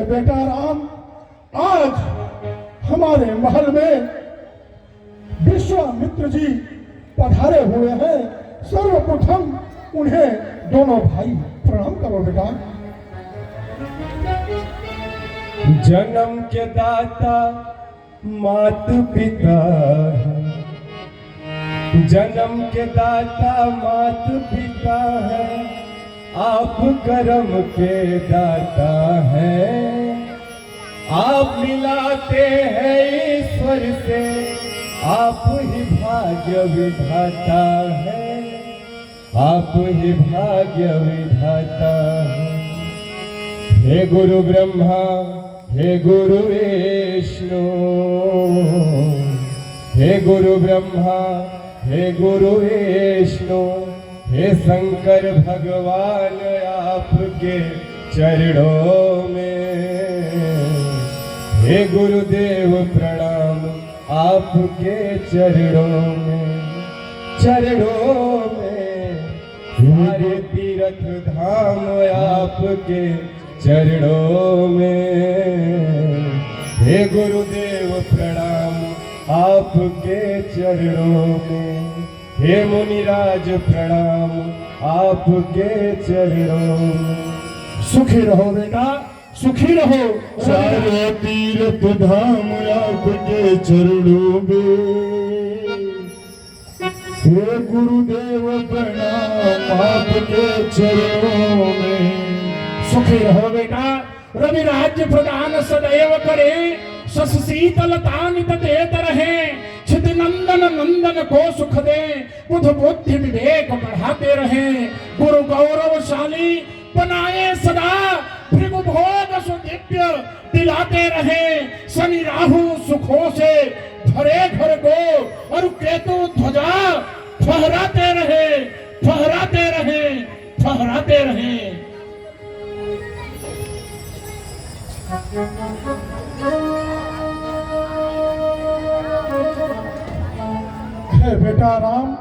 बेटा राम, आज हमारे महल में विश्वामित्र जी पधारे हुए हैं। सर्वप्रथम उन्हें दोनों भाई प्रणाम करो बेटा। जन्म के दाता मात पिता है, जन्म के दाता मात पिता है, आप कर्म के दाता हैं। आप मिलाते हैं ईश्वर से, आप ही भाग्य विधाता है, आप ही भाग्य विधाता है। हे गुरु ब्रह्मा, हे गुरु विष्णु, हे गुरु ब्रह्मा, हे गुरु विष्णु, हे शंकर भगवान आपके चरणों में। हे गुरुदेव प्रणाम आपके चरणों में, चरणों में। सारे तीर्थ धाम आपके चरणों में। हे गुरुदेव प्रणाम आपके चरणों में। हे मुनिराज प्रणाम आपके चरणों में। सुखी रहो बेटा, सुखी रहो। सारे तीर्थ धाम आपके चरणों में। हे गुरुदेव प्रणाम आपके चरणों में। सुखी रहो बेटा। रवि राज्य प्रदान सदैव करे, शश शीतलता नित देत रहे। चित नंदन नंदन को सुख दे, बुध बुद्धि विवेक बढ़ाते रहे। गुरु गौरवशाली बनाए सदा, भृगु भोग सुदिव्य दिलाते रहे। शनि राहु सुखों से भरे घर को, और केतु ध्वजा फहराते रहे, फहराते रहे, फहराते रहे। हे बेटा राम,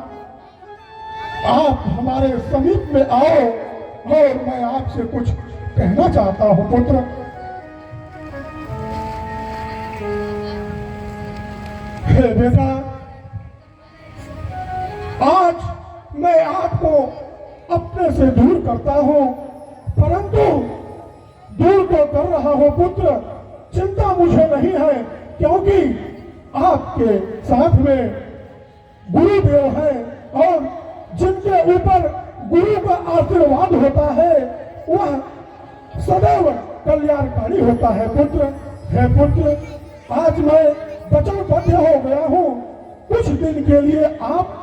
आप हमारे समीप में आओ और मैं आपसे कुछ कहना चाहता हूं पुत्र। हे बेटा, आज मैं आपको अपने से दूर करता हूं, परंतु दूर तो कर रहा हूं पुत्र, चिंता मुझे नहीं है, क्योंकि आपके साथ में गुरुदेव है, और जिनके ऊपर गुरु का आशीर्वाद होता है वह सदैव कल्याणकारी होता है पुत्र। हे पुत्र, आज मैं वचनबद्ध हो गया हूँ। कुछ दिन के लिए आप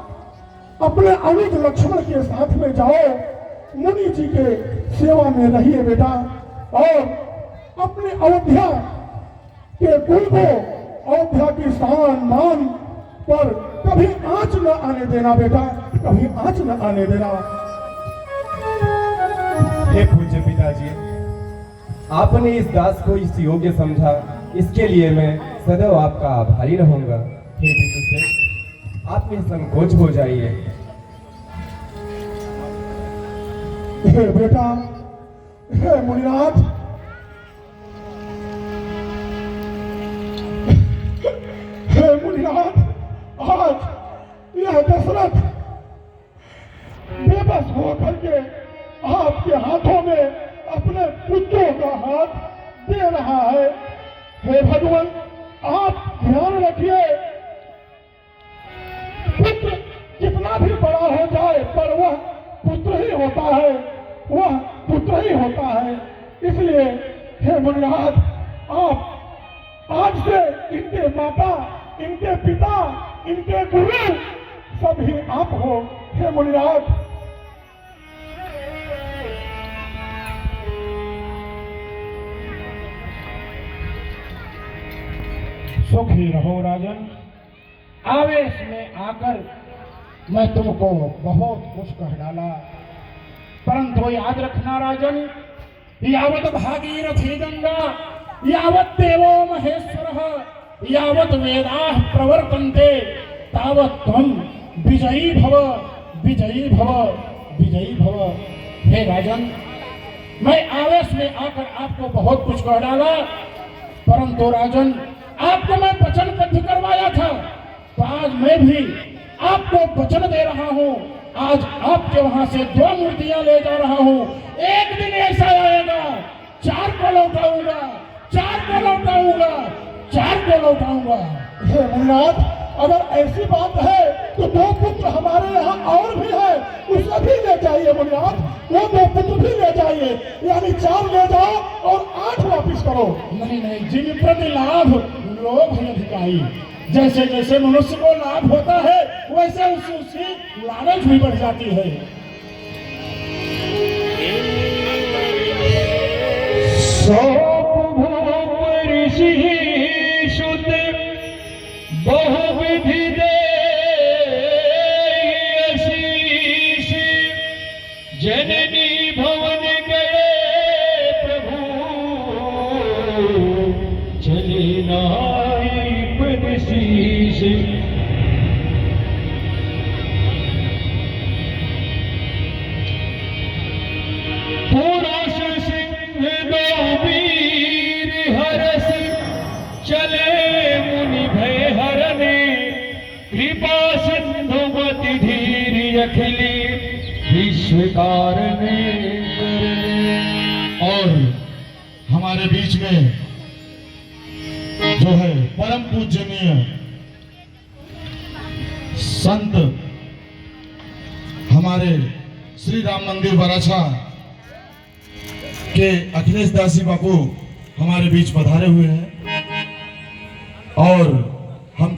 अपने अनुज लक्ष्मण के साथ में जाओ, मुनि जी के सेवा में रहिए बेटा, और अपने अयोध्या के कुल को, अयोध्या की शान मान पर कभी आंच न आने देना बेटा, कभी आंच न आने देना। हे पूज्य पिताजी, आपने इस दास को इस योग्य समझा, इसके लिए मैं सदैव आपका आभारी रहूंगा। हे पितु श्रेष्ठ, आप में संकोच हो जाइए। हे बेटा, हे मुनिनाथ, हे मुनिनाथ, आज यह दशरथ बेबस होकर के आपके हाथों में अपने पुत्रों का हाथ दे रहा है। हे भगवान, आप ध्यान रखिए, पुत्र कितना भी बड़ा हो जाए पर वह पुत्र ही होता है, वह पुत्र ही होता है। इसलिए मुनिनाथ, आप आज से इनके माता, इनके पिता, इनके गुरु सभी आप हो। हे मुनिनाथ, सुखी रहो राजन। आवेश में आकर मैं तुमको बहुत कुछ कह डाला, परंतु याद रखना राजन, यावत भागीरथी गंगा, यावत देवो महेश्वरः, यावत वेदाः प्रवर्तन्ते, तावत त्वं विजयी भव, विजयी भव, विजयी भव। हे राजन, मैं आवेश में आकर आपको बहुत कुछ कह डाला, परंतु राजन आपको मैं वचनबद्ध करवाया था, तो आज मैं भी आपको वचन दे रहा हूँ। आज आपके वहां से 2 मूर्तियां ले जा रहा हूँ। एक दिन ऐसा आएगा 4 को लौटाऊंगा, 4 को लौटाऊंगा, 4 को लौटाऊंगा। हे मुनिनाथ, अगर ऐसी बात है तो 2 पुत्र हमारे यहाँ और भी है, उसे भी ले जाइए मुनिनाथ, वो 2 पुत्र भी ले जाइए, यानी 4 ले जाओ और 8 वापिस करो। नहीं नहीं, जिन प्रति लाभ लोभ है अधिकारी, जैसे जैसे मनुष्य को लाभ होता है वैसे उसकी लालच भी बढ़ जाती है। बहुविधि दे आशीष, जननी भवन गए प्रभु, चले नाई पद शीश। पुरुष सिंह दो वीर हरस, चले मुनि भय हरने, कृपा सिंधुमति धीर अखिली, विश्व कारणे करने। और हमारे बीच में जो है परम पूजनीय संत हमारे श्री राम मंदिर बराछा के अखिलेश दास जी बापू हमारे बीच पधारे हुए हैं और हम